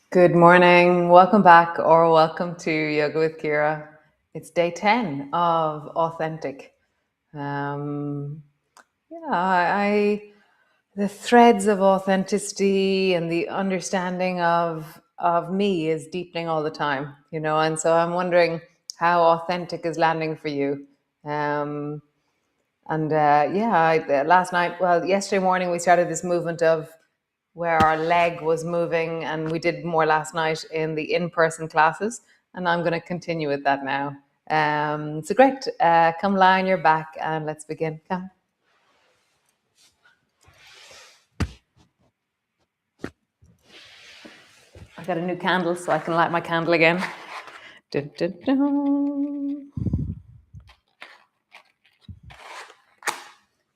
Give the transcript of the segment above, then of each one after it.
Good morning. Welcome back or welcome to Yoga with Ciara. It's day 10 of Authentic. The threads of authenticity and the understanding of me is deepening all the time, and so I'm wondering how authentic is landing for you. Yesterday morning we started this movement of where our leg was moving, and we did more last night in the in-person classes, and I'm going to continue with that now. So great. Come lie on your back and let's begin. Come. I got a new candle so I can light my candle again. Dun, dun, dun.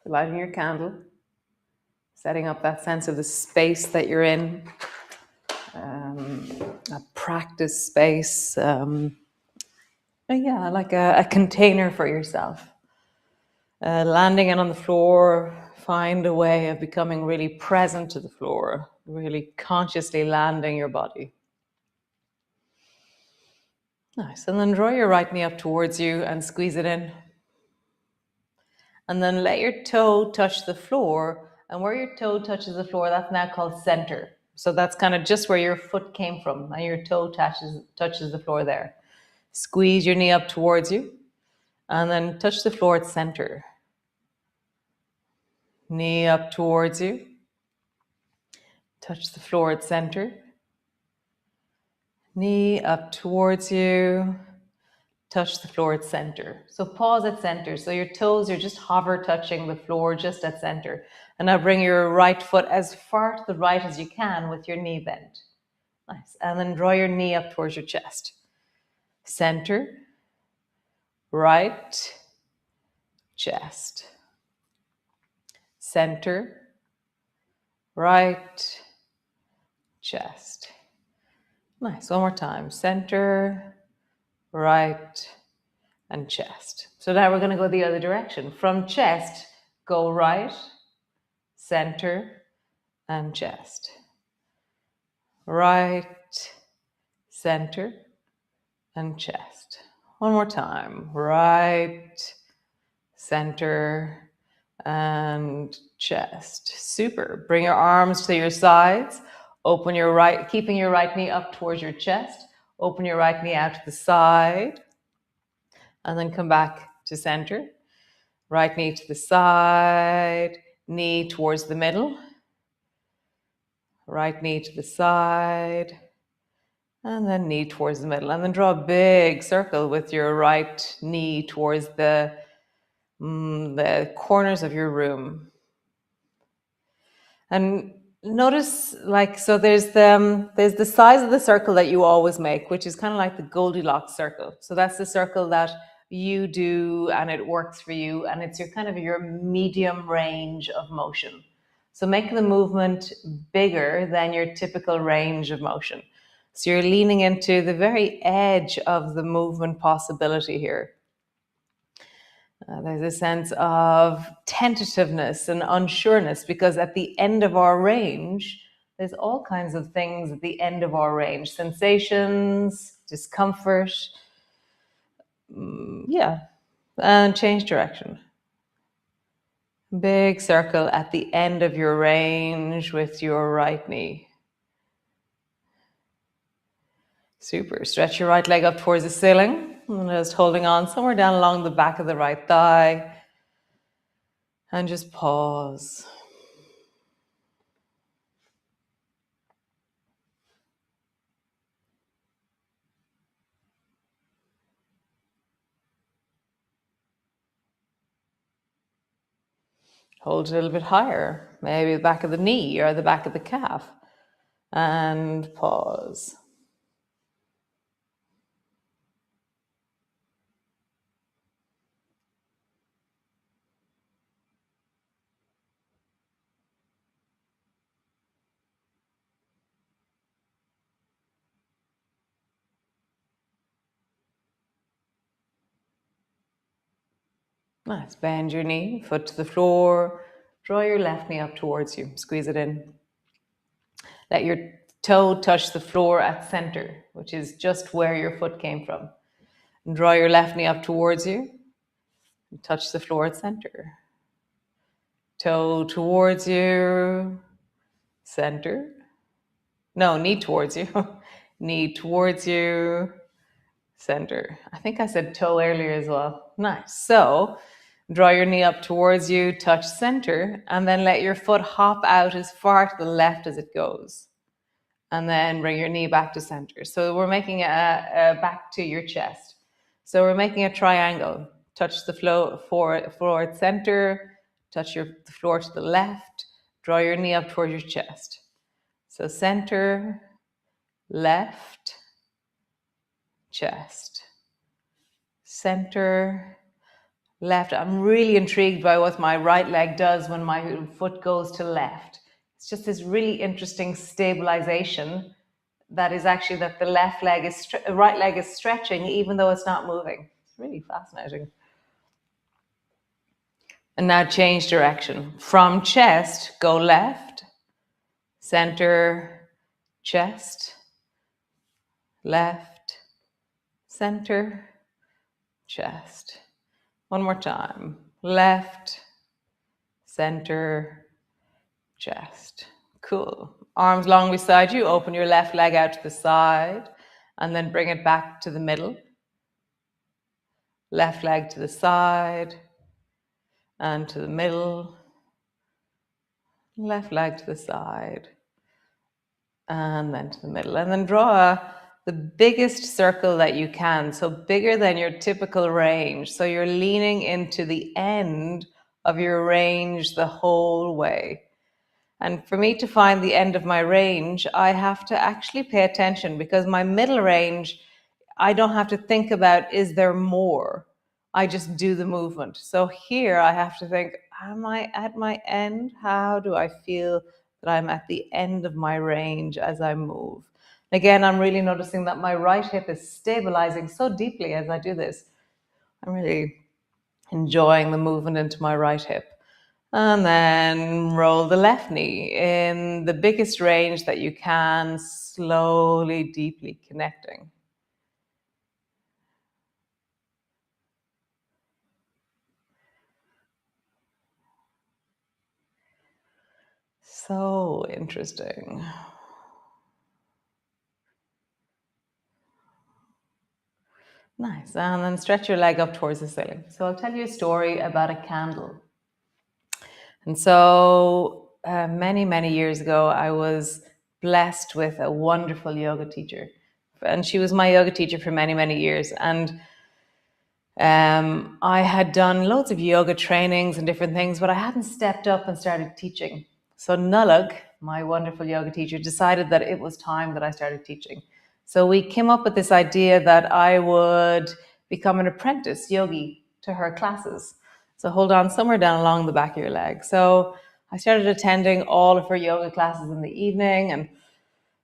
Lighting your candle, setting up that sense of the space that you're in, a practice space, like a container for yourself. Landing it on the floor, find a way of becoming really present to the floor, really consciously landing your body. Nice. And then draw your right knee up towards you and squeeze it in. And then let your toe touch the floor. And where your toe touches the floor, that's now called center. So that's kind of just where your foot came from, and your toe touches the floor there. Squeeze your knee up towards you, and then touch the floor at center. Knee up towards you. Touch the floor at center. Knee up towards you. Touch the floor at center. So pause at center. So your toes are just hover touching the floor just at center. And now bring your right foot as far to the right as you can with your knee bent. Nice. And then draw your knee up towards your chest. Center, right, chest. Center, right, chest. Nice. One more time. Center, right, and chest. So now we're going to go the other direction. From chest, go right, center, and chest. Right, center, and chest. One more time. Right, center, and chest. Super. Bring your arms to your sides. Open your right, keeping your right knee up towards your chest. Open your right knee out to the side. And then come back to center. Right knee to the side. Knee towards the middle. Right knee to the side. And then knee towards the middle. And then draw a big circle with your right knee towards the corners of your room. And notice, so there's the size of the circle that you always make, which is kind of like the Goldilocks circle. So that's the circle that you do and it works for you, and it's your medium range of motion. So make the movement bigger than your typical range of motion. So you're leaning into the very edge of the movement possibility here. There's a sense of tentativeness and unsureness, because at the end of our range, there's all kinds of things at the end of our range: sensations, discomfort, and change direction. Big circle at the end of your range with your right knee. Super. Stretch your right leg up towards the ceiling. And just holding on somewhere down along the back of the right thigh. And just pause. Hold it a little bit higher, maybe the back of the knee or the back of the calf. And pause. Nice. Bend your knee, foot to the floor. Draw your left knee up towards you. Squeeze it in. Let your toe touch the floor at center, which is just where your foot came from. And draw your left knee up towards you. And touch the floor at center. Toe towards you. Center. No, knee towards you. Knee towards you. Center. I think I said toe earlier as well. Nice. So draw your knee up towards you, touch center, and then let your foot hop out as far to the left as it goes. And then bring your knee back to center. So we're making a back to your chest. So we're making a triangle. Touch the floor at center, touch the floor to the left, draw your knee up towards your chest. So center, left, chest, center, left. I'm really intrigued by what my right leg does when my foot goes to left. It's just this really interesting stabilization that is actually that the right leg is stretching even though it's not moving. It's really fascinating. And now change direction. From chest, go left, center, chest, left, center, chest. One more time. Left, center, chest. Cool. Arms long beside you. Open your left leg out to the side and then bring it back to the middle. Left leg to the side and to the middle. Left leg to the side and then to the middle. And then draw the biggest circle that you can, so bigger than your typical range. So you're leaning into the end of your range the whole way. And for me to find the end of my range, I have to actually pay attention, because my middle range, I don't have to think about, is there more? I just do the movement. So here I have to think, am I at my end? How do I feel that I'm at the end of my range as I move? Again, I'm really noticing that my right hip is stabilizing so deeply as I do this. I'm really enjoying the movement into my right hip. And then roll the left knee in the biggest range that you can, slowly, deeply connecting. So interesting. Nice. And then stretch your leg up towards the ceiling. So I'll tell you a story about a candle. And so many, many years ago, I was blessed with a wonderful yoga teacher. And she was my yoga teacher for many, many years. And I had done loads of yoga trainings and different things, but I hadn't stepped up and started teaching. So Nullag, my wonderful yoga teacher, decided that it was time that I started teaching. So we came up with this idea that I would become an apprentice yogi to her classes. So hold on somewhere down along the back of your leg. So I started attending all of her yoga classes in the evening. And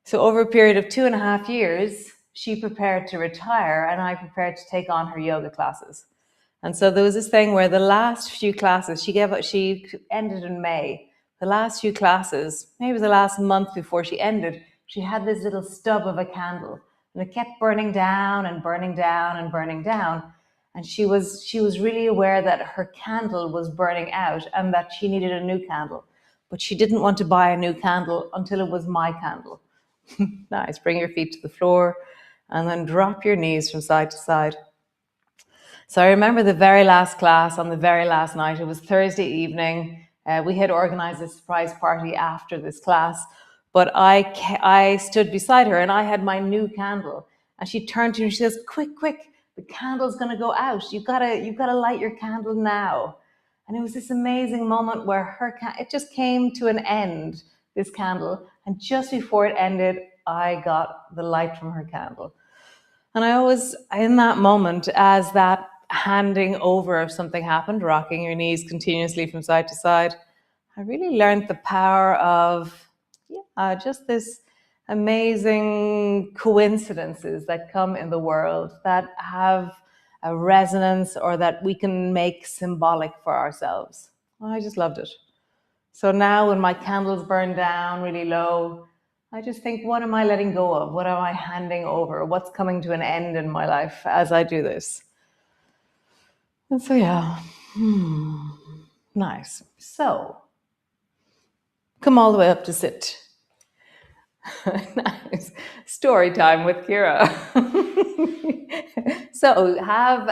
so over a period of 2.5 years, she prepared to retire and I prepared to take on her yoga classes. And so there was this thing where the last few classes, she ended in May. The last few classes, maybe the last month before she ended, she had this little stub of a candle and it kept burning down and burning down and burning down. And she was really aware that her candle was burning out and that she needed a new candle. But she didn't want to buy a new candle until it was my candle. Nice. Bring your feet to the floor and then drop your knees from side to side. So I remember the very last class on the very last night. It was Thursday evening. We had organized a surprise party after this class, but I stood beside her and I had my new candle. And she turned to me and she says, quick, quick, the candle's going to go out. You've got to light your candle now. And it was this amazing moment where it just came to an end, this candle. And just before it ended, I got the light from her candle. And I always, in that moment, as that handing over of something happened, rocking your knees continuously from side to side, I really learned the power of just this amazing coincidences that come in the world that have a resonance or that we can make symbolic for ourselves. I just loved it. So now when my candles burn down really low, I just think, what am I letting go of? What am I handing over? What's coming to an end in my life as I do this? And so, yeah, nice. So, come all the way up to sit. Nice. Story time with Ciara. So, have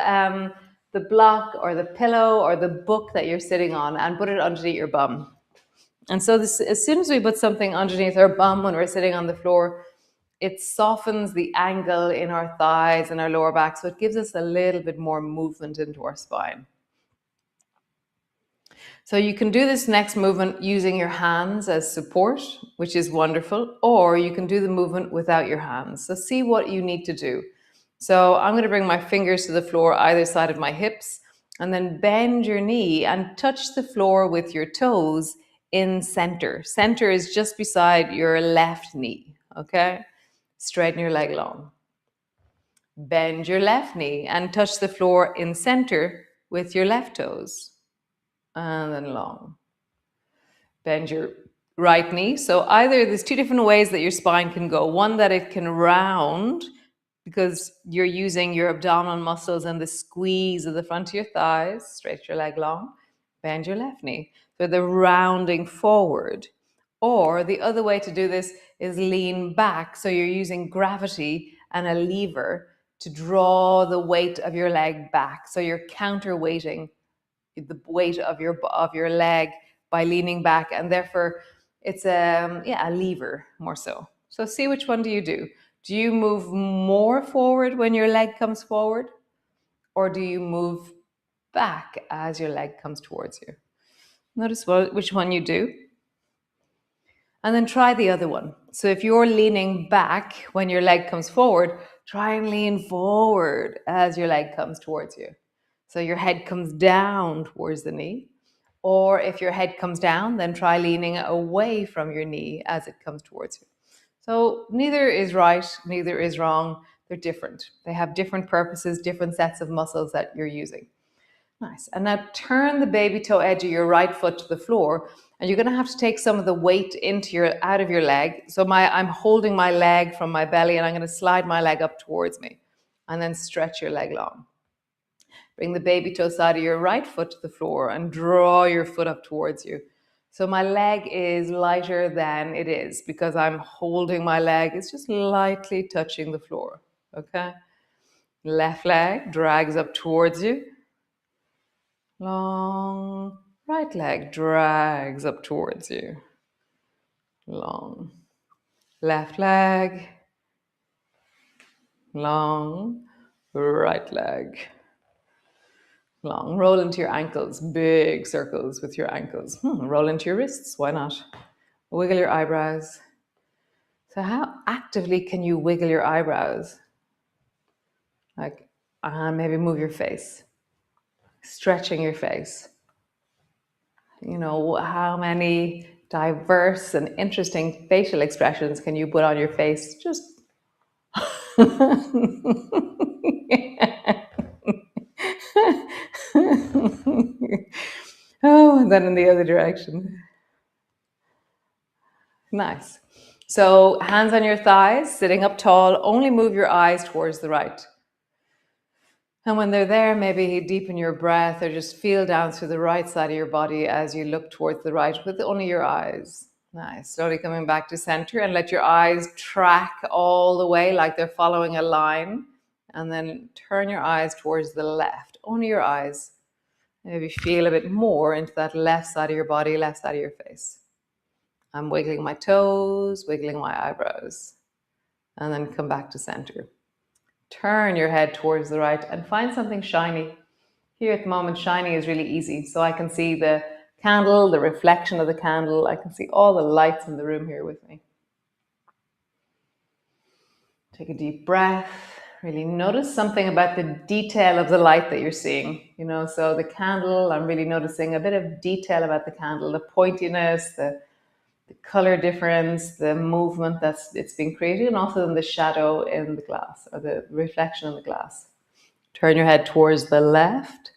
the block or the pillow or the book that you're sitting on and put it underneath your bum. And so as soon as we put something underneath our bum when we're sitting on the floor, it softens the angle in our thighs and our lower back. So it gives us a little bit more movement into our spine. So you can do this next movement using your hands as support, which is wonderful, or you can do the movement without your hands. So see what you need to do. So I'm going to bring my fingers to the floor either side of my hips and then bend your knee and touch the floor with your toes in center. Center is just beside your left knee, okay? Straighten your leg long. Bend your left knee and touch the floor in center with your left toes. And then long. Bend your right knee. So either there's two different ways that your spine can go. One that it can round because you're using your abdominal muscles and the squeeze of the front of your thighs. Straighten your leg long. Bend your left knee. So the rounding forward. Or the other way to do this is lean back. So you're using gravity and a lever to draw the weight of your leg back. So you're counterweighting the weight of your leg by leaning back, and therefore it's a lever more so. So see which one do you do? Do you move more forward when your leg comes forward, or do you move back as your leg comes towards you? Notice which one you do. And then try the other one. So if you're leaning back when your leg comes forward, try and lean forward as your leg comes towards you. So your head comes down towards the knee. Or if your head comes down, then try leaning away from your knee as it comes towards you. So neither is right, neither is wrong. They're different. They have different purposes, different sets of muscles that you're using. Nice. And now turn the baby toe edge of your right foot to the floor. And you're going to have to take some of the weight out of your leg. So I'm holding my leg from my belly and I'm going to slide my leg up towards me. And then stretch your leg long. Bring the baby toe side of your right foot to the floor and draw your foot up towards you. So my leg is lighter than it is because I'm holding my leg. It's just lightly touching the floor. Okay? Left leg drags up towards you. Long. Right leg drags up towards you. Long. Left leg. Long. Right leg. Long. Roll into your ankles. Big circles with your ankles. Roll into your wrists. Why not? Wiggle your eyebrows. So how actively can you wiggle your eyebrows? Like, And maybe move your face, stretching your face. You know, how many diverse and interesting facial expressions can you put on your face? Just oh, and then in the other direction. Nice. So hands on your thighs, sitting up tall, only move your eyes towards the right. And when they're there, maybe deepen your breath or just feel down through the right side of your body as you look towards the right with only your eyes. Nice. Slowly coming back to center and let your eyes track all the way like they're following a line. And then turn your eyes towards the left, only your eyes. Maybe feel a bit more into that left side of your body, left side of your face. I'm wiggling my toes, wiggling my eyebrows. And then come back to center. Turn your head towards the right and find something shiny. Here at the moment, shiny is really easy. So I can see the candle, the reflection of the candle. I can see all the lights in the room here with me. Take a deep breath. Really notice something about the detail of the light that you're seeing. You know, so the candle, I'm really noticing a bit of detail about the candle, the pointiness, the color difference, the movement it's being created, and also in the shadow in the glass, or the reflection in the glass. Turn your head towards the left,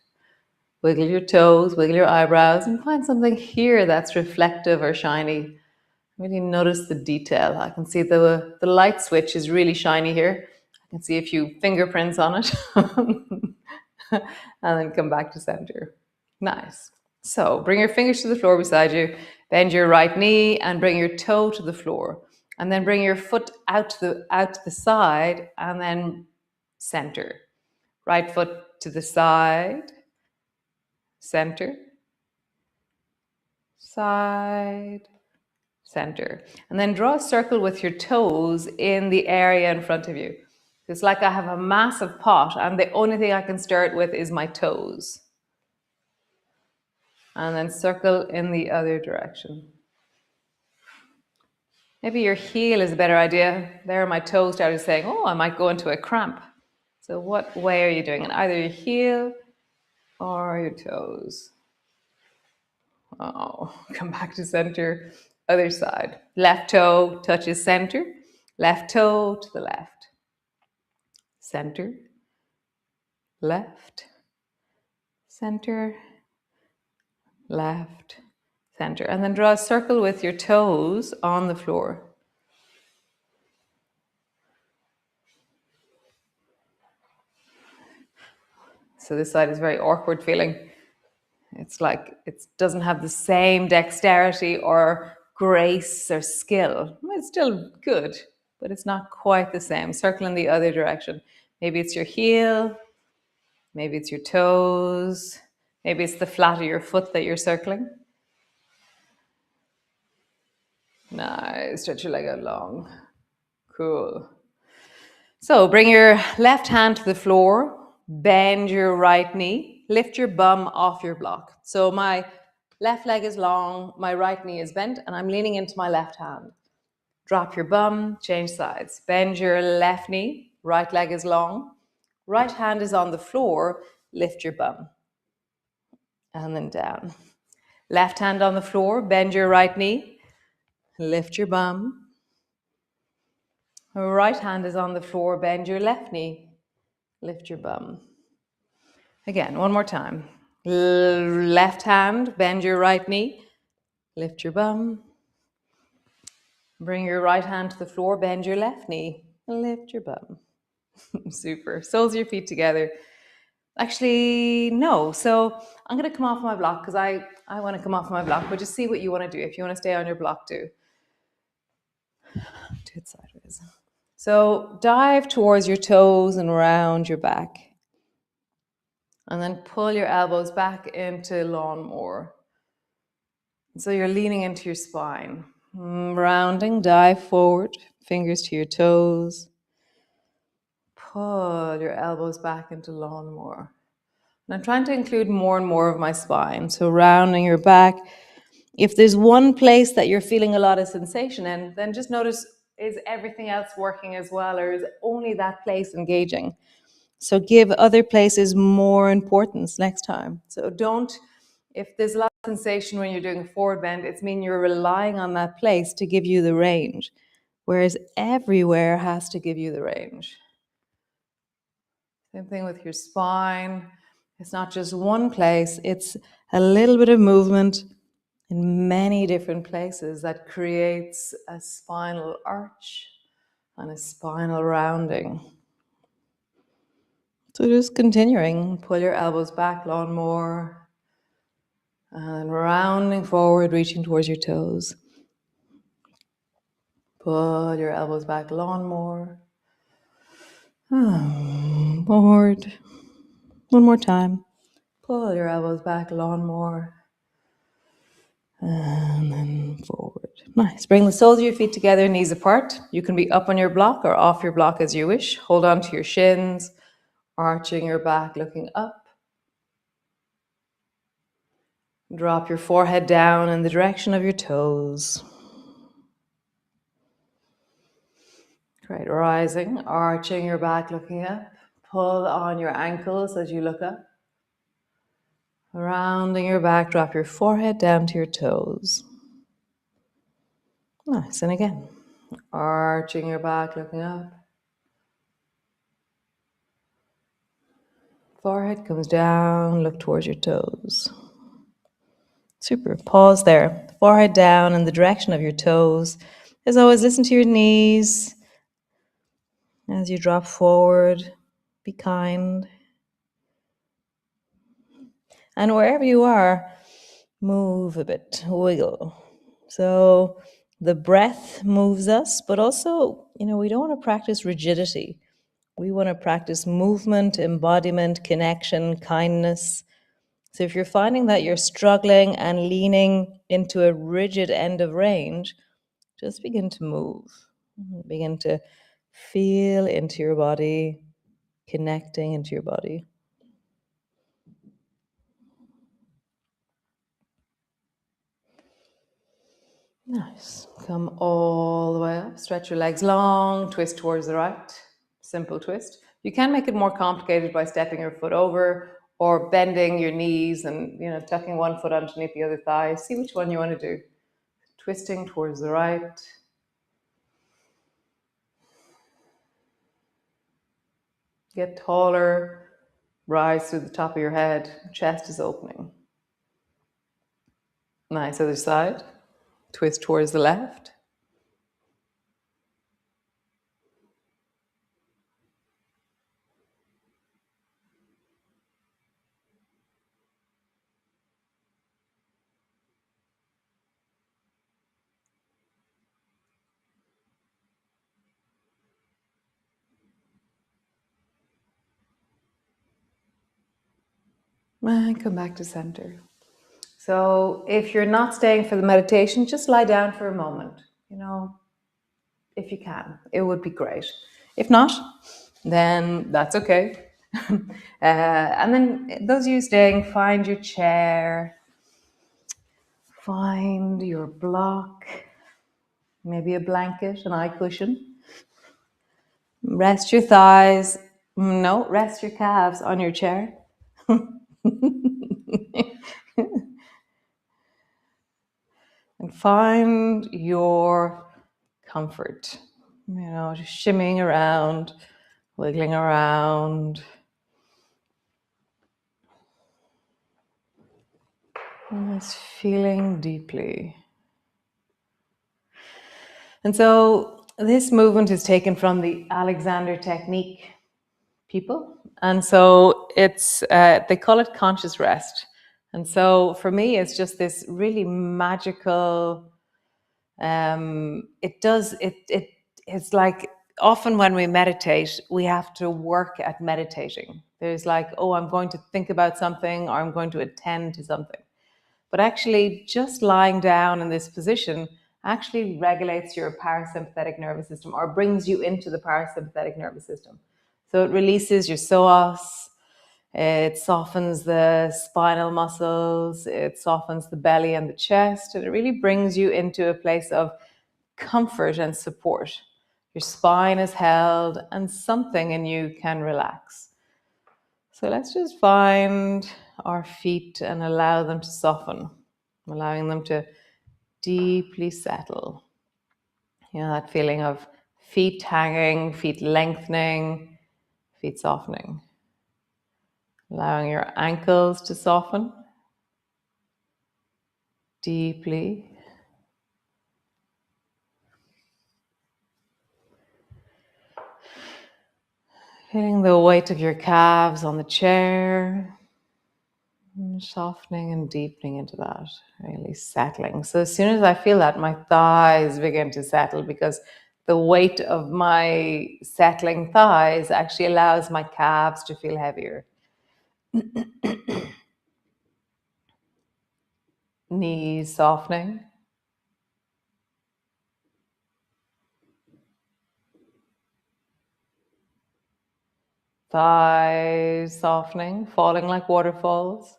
wiggle your toes, wiggle your eyebrows, and find something here that's reflective or shiny. Really notice the detail. I can see the light switch is really shiny here. I can see a few fingerprints on it. And then come back to center. Nice. So bring your fingers to the floor beside you, bend your right knee and bring your toe to the floor. And then bring your foot out to the side and then center. Right foot to the side, center, side, center. And then draw a circle with your toes in the area in front of you. It's like I have a massive pot and the only thing I can stir it with is my toes. And then circle in the other direction. Maybe your heel is a better idea. There my toes started saying, oh, I might go into a cramp. So what way are you doing it? Either your heel or your toes. Oh, come back to center. Other side. Left toe touches center. Left toe to the left. Center. Left. Center. Left. Center. And then draw a circle with your toes on the floor. So this side is very awkward feeling. It's like it doesn't have the same dexterity or grace or skill. It's still good, but it's not quite the same. Circle in the other direction. Maybe it's your heel. Maybe it's your toes. Maybe it's the flat of your foot that you're circling. Nice. Stretch your leg out long. Cool. So bring your left hand to the floor. Bend your right knee. Lift your bum off your block. So my left leg is long, my right knee is bent, and I'm leaning into my left hand. Drop your bum, change sides. Bend your left knee, right leg is long. Right hand is on the floor, lift your bum. And then down. Left hand on the floor, bend your right knee, lift your bum. Right hand is on the floor, bend your left knee, lift your bum. Again, one more time. Left hand, bend your right knee, lift your bum. Bring your right hand to the floor, bend your left knee, lift your bum. Super. Soles of your feet together. Actually, no. So I'm going to come off my block because I want to come off my block, but just see what you want to do. If you want to stay on your block, do it sideways. So dive towards your toes and round your back. And then pull your elbows back into lawnmower. So you're leaning into your spine. Rounding, dive forward, fingers to your toes. Pull your elbows back into lawnmower. And I'm trying to include more and more of my spine. So rounding your back. If there's one place that you're feeling a lot of sensation in, then just notice, is everything else working as well, or is only that place engaging? So give other places more importance next time. So don't, if there's a lot of sensation when you're doing a forward bend, it's mean you're relying on that place to give you the range, whereas everywhere has to give you the range. Same thing with your spine. It's not just one place, it's a little bit of movement in many different places that creates a spinal arch and a spinal rounding. So just continuing, pull your elbows back, lawn more, and rounding forward, reaching towards your toes. Pull your elbows back, lawn more. Forward. One more time. Pull your elbows back, lawn more. And then forward. Nice. Bring the soles of your feet together, knees apart. You can be up on your block or off your block as you wish. Hold on to your shins, arching your back, looking up. Drop your forehead down in the direction of your toes. Great. Rising, arching your back, looking up. Pull on your ankles as you look up. Rounding your back, drop your forehead down to your toes. Nice. And again, arching your back, looking up. Forehead comes down, look towards your toes. Super. Pause there. Forehead down in the direction of your toes. As always, listen to your knees as you drop forward. Be kind. And wherever you are, move a bit, wiggle. So the breath moves us, but also, we don't want to practice rigidity. We want to practice movement, embodiment, connection, kindness. So if you're finding that you're struggling and leaning into a rigid end of range, just begin to move. Begin to feel into your body, connecting into your body. Nice. Come all the way up. Stretch your legs long, twist towards the right. Simple twist. You can make it more complicated by stepping your foot over or bending your knees and tucking one foot underneath the other thigh. See which one you want to do. Twisting towards the right. Get taller. Rise through the top of your head. Chest is opening. Nice. Other side. Twist towards the left. And come back to center. So if you're not staying for the meditation, just lie down for a moment. If you can, it would be great. If not, then that's okay. And then those of you staying, find your chair, find your block, maybe a blanket, an eye cushion. Rest your thighs. No, rest your calves on your chair. And find your comfort. Just shimmying around, wiggling around. And just feeling deeply. And so this movement is taken from the Alexander technique people. And so it's, they call it conscious rest. And so for me, it's just this really magical, it's like often when we meditate, we have to work at meditating. There's like, oh, I'm going to think about something or I'm going to attend to something. But actually just lying down in this position actually regulates your parasympathetic nervous system or brings you into the parasympathetic nervous system. So it releases your psoas, it softens the spinal muscles, it softens the belly and the chest, and it really brings you into a place of comfort and support. Your spine is held and something in you can relax. So let's just find our feet and allow them to soften, allowing them to deeply settle. You know, that feeling of feet hanging, feet lengthening, feet softening. Allowing your ankles to soften deeply. Feeling the weight of your calves on the chair. Softening and deepening into that, really settling. So as soon as I feel that, my thighs begin to settle, because the weight of my settling thighs actually allows my calves to feel heavier. Knees softening. Thighs softening, falling like waterfalls.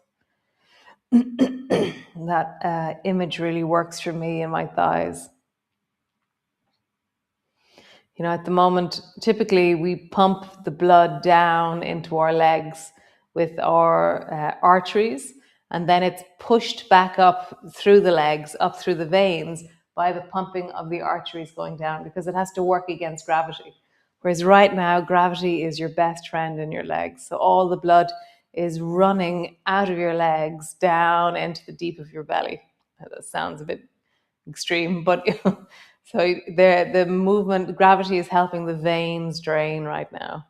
That image really works for me in my thighs. You know, at the moment, typically we pump the blood down into our legs with our arteries, and then it's pushed back up through the legs, up through the veins by the pumping of the arteries going down, because it has to work against gravity. Whereas right now, gravity is your best friend in your legs. So all the blood is running out of your legs down into the deep of your belly. That sounds a bit extreme, but so the movement, gravity is helping the veins drain right now.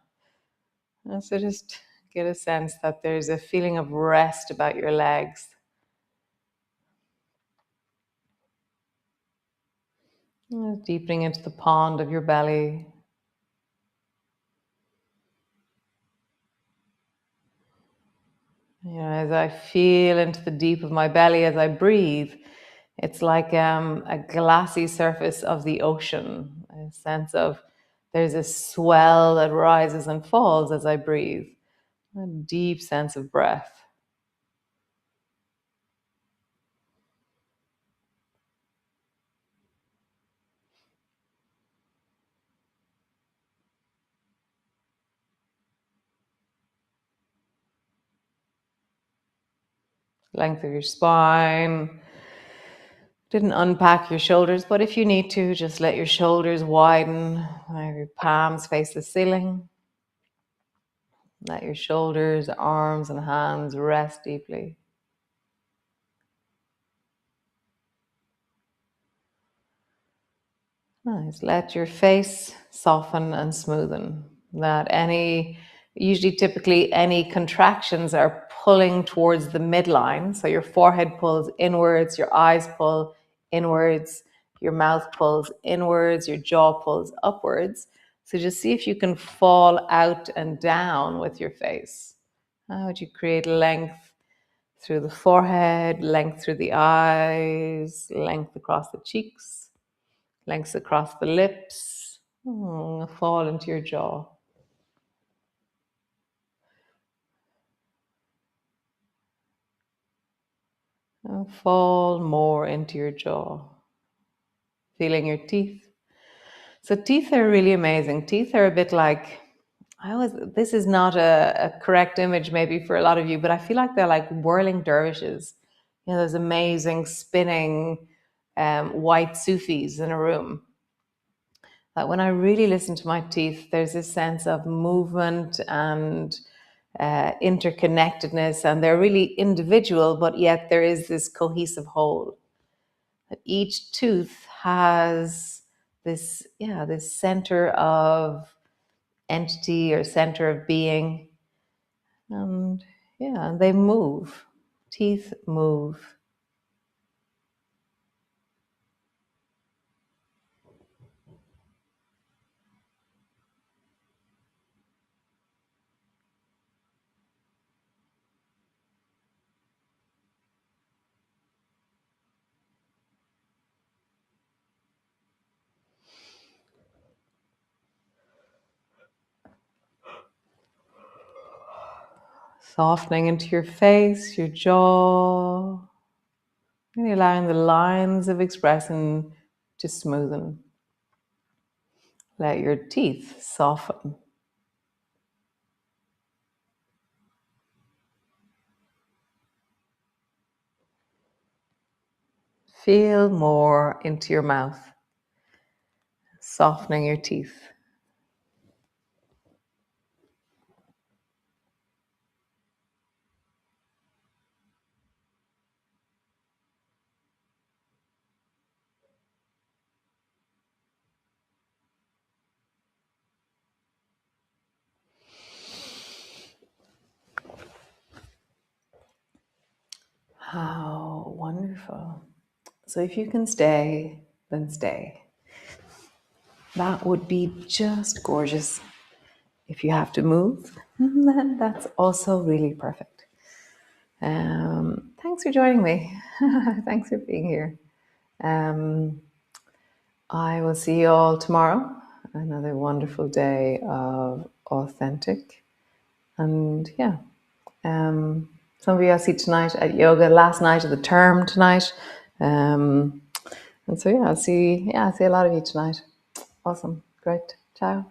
And so just get a sense that there's a feeling of rest about your legs. Deepening into the pond of your belly. You know, as I feel into the deep of my belly as I breathe, it's like a glassy surface of the ocean, a sense of there's a swell that rises and falls as I breathe, a deep sense of breath. Length of your spine. Didn't unpack your shoulders, but if you need to, just let your shoulders widen. Let your palms face the ceiling. Let your shoulders, arms, and hands rest deeply. Nice. Let your face soften and smoothen. Typically, any contractions are pulling towards the midline. So your forehead pulls inwards, your eyes pull inwards, your mouth pulls inwards, your jaw pulls upwards. So just see if you can fall out and down with your face. How would you create length through the forehead, length through the eyes, length across the cheeks, length across the lips, fall into your jaw. And fall more into your jaw. Feeling your teeth. So teeth are really amazing. Teeth are a bit like, this is not a correct image maybe for a lot of you, but I feel like they're like whirling dervishes. You know, those amazing spinning white Sufis in a room. That when I really listen to my teeth, there's this sense of movement and interconnectedness, and they're really individual, but yet there is this cohesive whole. That each tooth has this center of entity or center of being, and and they move. Teeth move. Softening into your face, your jaw, really allowing the lines of expression to smoothen. Let your teeth soften. Feel more into your mouth, softening your teeth. How wonderful. So if you can stay, then stay. That would be just gorgeous. If you have to move, then that's also really perfect. Thanks for joining me. Thanks for being here. I will see you all tomorrow. Another wonderful day of authentic. And yeah, some of you I'll see tonight at yoga, last night of the term tonight. And so yeah, I'll see a lot of you tonight. Awesome. Great. Ciao.